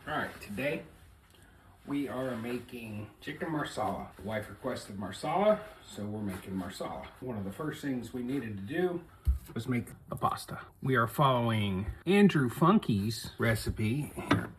Alright, today we are making chicken marsala. The wife requested marsala, so we're making marsala. One of the first things we needed to do was make the pasta. We are following Andrew Funke's recipe here,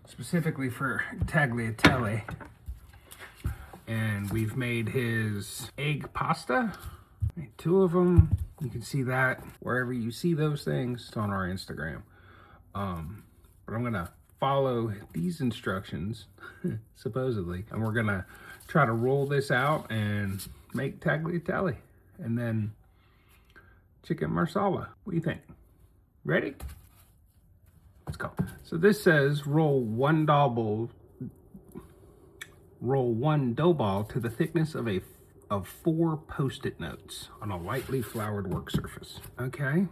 specifically for tagliatelle. And we've made his egg pasta. Made 2 of them. You can see that wherever you see those things. It's on our Instagram. But I'm gonna follow these instructions, supposedly, and we're gonna try to roll this out and make tagliatelle, and then chicken marsala. What do you think? Ready? Let's go. So this says roll one dough ball to the thickness of 4 Post-it notes on a lightly floured work surface. Okay,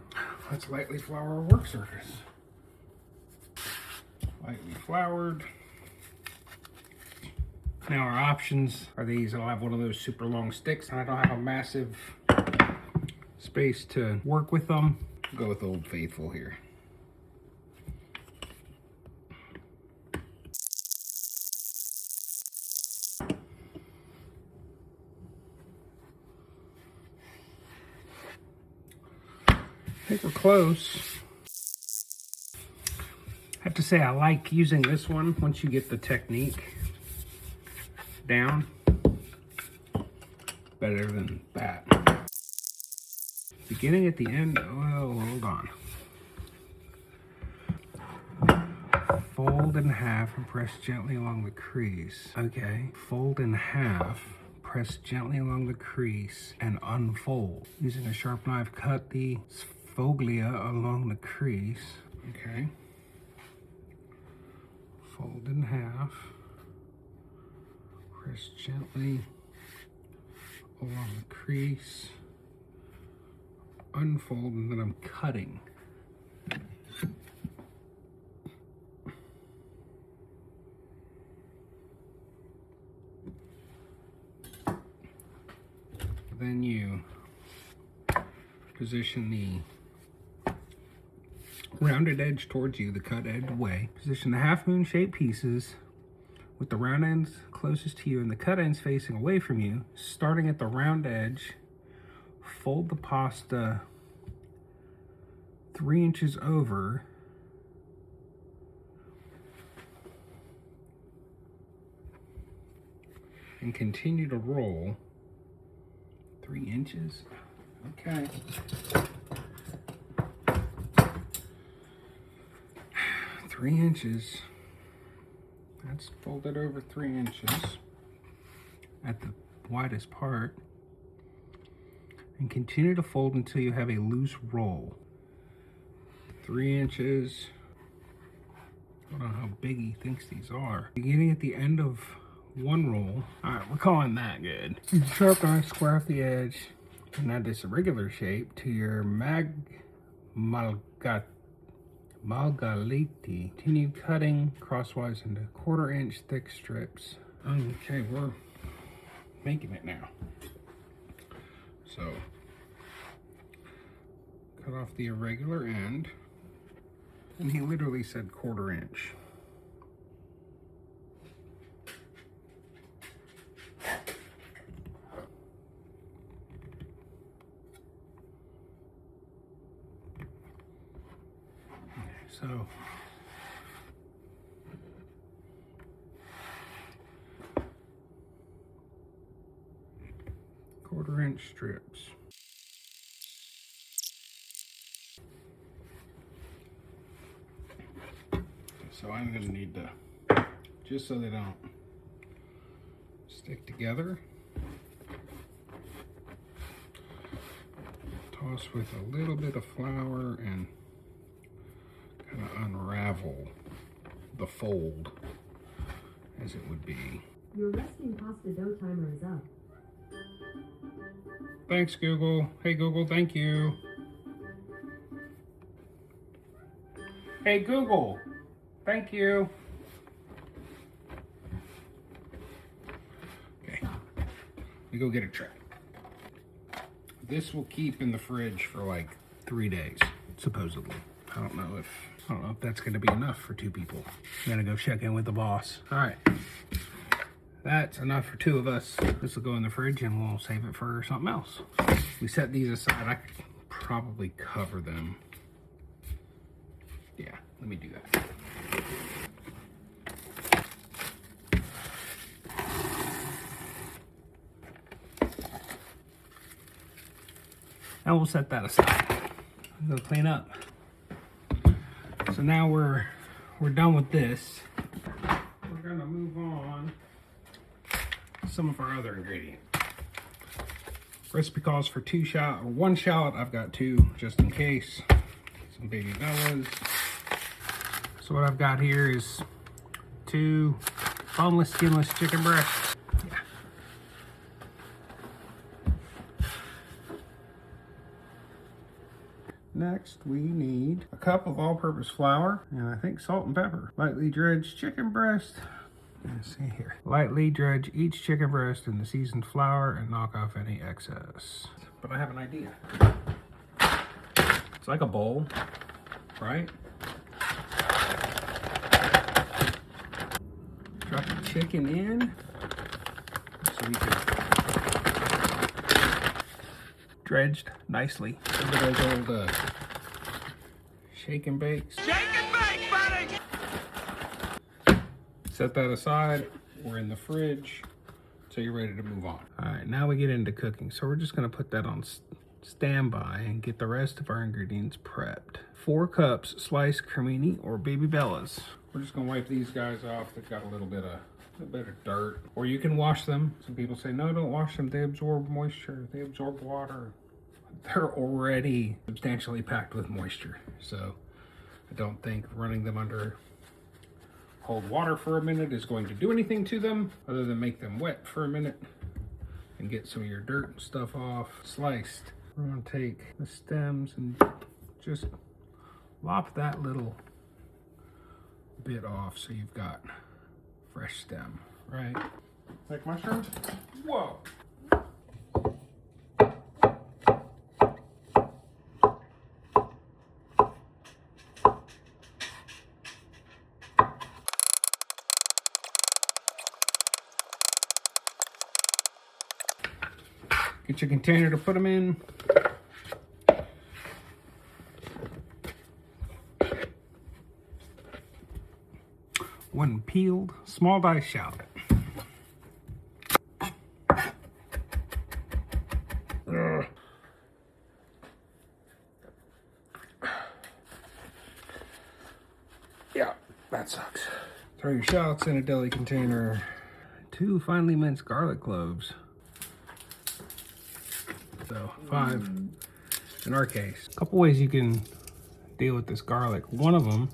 let's lightly flour our work surface. Lightly floured. Now our options are these. I'll have one of those super long sticks, and I don't have a massive space to work with them. I'll go with Old Faithful here. I think we're close. I have to say I like using this one once you get the technique down. Better than that. Beginning at the end, oh, hold on. Fold in half and press gently along the crease. Okay, fold in half, press gently along the crease and unfold. Using a sharp knife, cut the sfoglia along the crease. Okay. Fold in half, press gently along the crease, unfold, and then I'm cutting. Then you position the rounded edge towards you, the cut edge away. Position the half moon shaped pieces with the round ends closest to you and the cut ends facing away from you. Starting at the round edge, fold the pasta 3 inches over and continue to roll 3 inches. Okay. 3 inches. That's folded over 3 inches at the widest part. And continue to fold until you have a loose roll. 3 inches. I don't know how big he thinks these are. Beginning at the end of one roll. Alright, we're calling that good. Sharp knife, square off the edge, and add this irregular shape to your Malgaliti. Continue cutting crosswise into 1/4 inch thick strips. Okay, we're making it now. So, cut off the irregular end, and he literally said 1/4 inch. So, quarter-inch strips. So I'm going to need to, just so they don't stick together, toss with a little bit of flour and kind of unravel the fold as it would be. Your resting pasta dough timer is up. Thanks, Google. Hey, Google, thank you. Hey, Google, thank you. Okay, let me go get a tray. This will keep in the fridge for like 3 days, supposedly. I don't know if that's gonna be enough for 2 people. I'm gonna go check in with the boss. All right, that's enough for 2 of us. This will go in the fridge and we'll save it for something else. We set these aside. I could probably cover them. Yeah, let me do that. And we'll set that aside. Go clean up. So now we're done with this. We're gonna move on to some of our other ingredients. Recipe calls for 1 shallot. I've got 2 just in case. Some baby bellas. So what I've got here is 2 boneless, skinless chicken breasts. Yeah. Next, we need a cup of all-purpose flour and I think salt and pepper. Lightly dredged chicken breast. Let's see here. Lightly dredge each chicken breast in the seasoned flour and knock off any excess. But I have an idea. It's like a bowl, right? Drop the chicken in so we can dredged nicely. Look at those old shake and bakes. Shake and bake, buddy! Set that aside. We're in the fridge, so you're ready to move on. All right, now we get into cooking. So we're just gonna put that on standby and get the rest of our ingredients prepped. 4 cups sliced cremini or baby bellas. We're just gonna wipe these guys off. They've got a little bit of dirt, or you can wash them. Some people say, no, don't wash them. They absorb moisture. They absorb water. They're already substantially packed with moisture. So I don't think running them under cold water for a minute is going to do anything to them other than make them wet for a minute and get some of your dirt and stuff off. Sliced. We're gonna take the stems and just lop that little bit off so you've got fresh stem, right? Like mushrooms? Whoa! Get your container to put them in. One peeled, small dice shallot. Yeah, that sucks. Throw your shallots in a deli container. 2 finely minced garlic cloves. So 5 in our case. A couple ways you can deal with this garlic. One of them,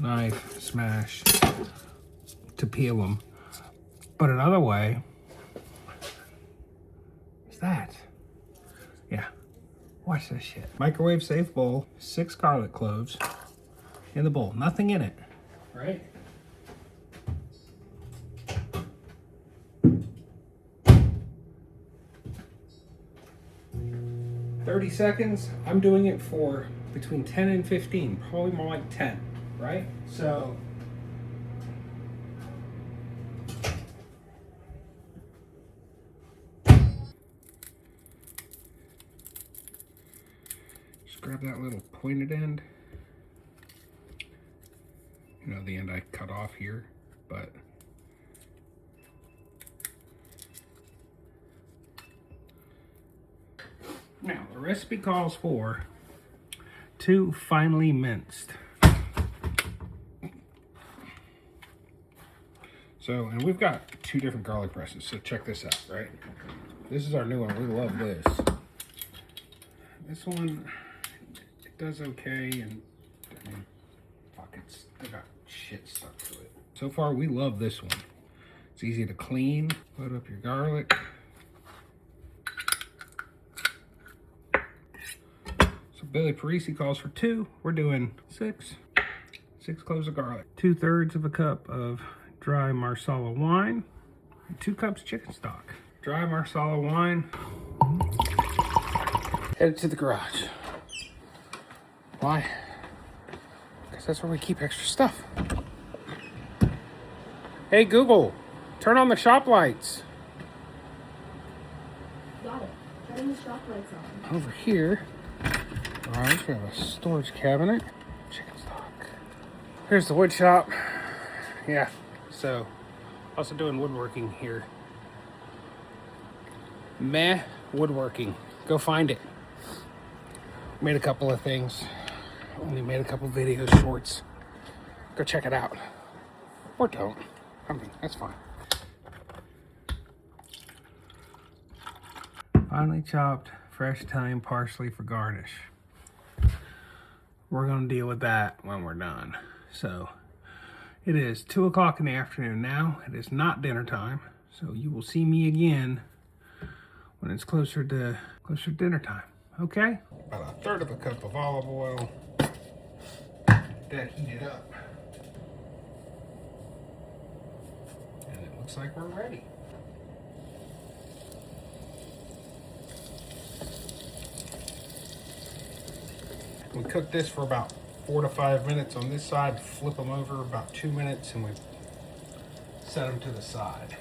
knife, smash to peel them. But another way is that. Yeah, watch this shit. Microwave safe bowl, 6 garlic cloves in the bowl. Nothing in it, right? 30 seconds. I'm doing it for between 10 and 15, probably more like 10, right? So just grab that little pointed end. You know, the end I cut off here, but now the recipe calls for 2 finely minced. So, and we've got 2 different garlic presses, so check this out, right? This is our new one. We love this. This one, it does okay, and I mean, fuck, they got shit stuck to it. So far, we love this one. It's easy to clean. Put up your garlic. So Billy Parisi calls for 2. We're doing 6 cloves of garlic. 2/3 of a cup of dry Marsala wine. And 2 cups chicken stock. Dry Marsala wine. Headed to the garage. Why? Because that's where we keep extra stuff. Hey Google, turn on the shop lights. Got it. Turning the shop lights on. Over here, right, we have a storage cabinet. Chicken stock. Here's the wood shop. Yeah, so also doing woodworking here. Meh woodworking. Go find it. Made a couple of things. Only made a couple video shorts. Go check it out. Or don't. I mean, that's fine. Finely chopped fresh thyme parsley for garnish. We're gonna deal with that when we're done. So it is 2 o'clock in the afternoon now. It is not dinner time. So you will see me again when it's closer to dinner time. Okay? About 1/3 of a cup of olive oil. That heated up. And it looks like we're ready. We cook this for about 4 to 5 minutes on this side, flip them over about 2 minutes, and we set them to the side.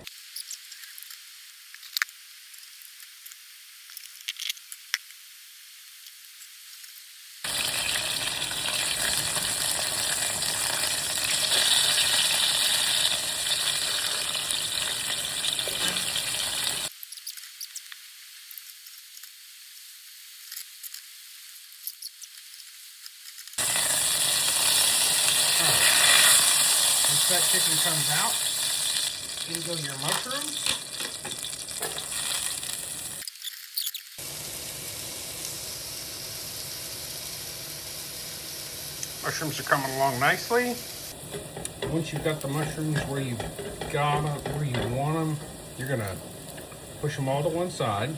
Once that chicken comes out, in go your mushrooms. Mushrooms are coming along nicely. Once you've got the mushrooms where you got them, where you want them, you're gonna push them all to one side,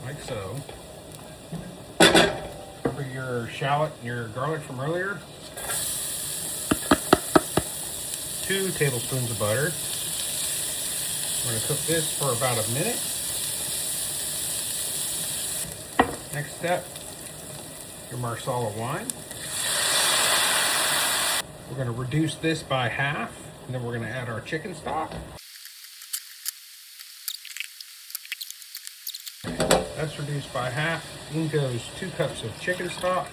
like so. Remember your shallot and your garlic from earlier? 2 tablespoons of butter. We're gonna cook this for about a minute. Next step, your Marsala wine. We're gonna reduce this by half, and then we're gonna add our chicken stock. That's reduced by half. In goes 2 cups of chicken stock.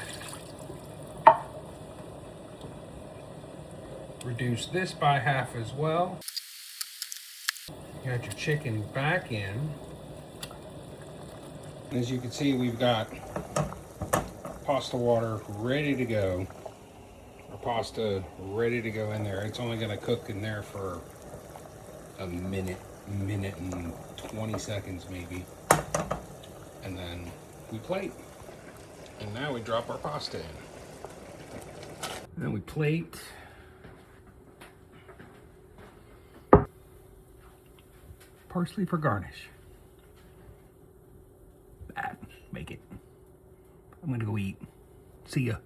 Reduce this by half as well. You add your chicken back in. As you can see, we've got pasta water ready to go. Our pasta ready to go in there. It's only going to cook in there for a minute and 20 seconds maybe. And then we plate. And now we drop our pasta in. And then we plate. Parsley for garnish. Make it. I'm gonna go eat. See ya.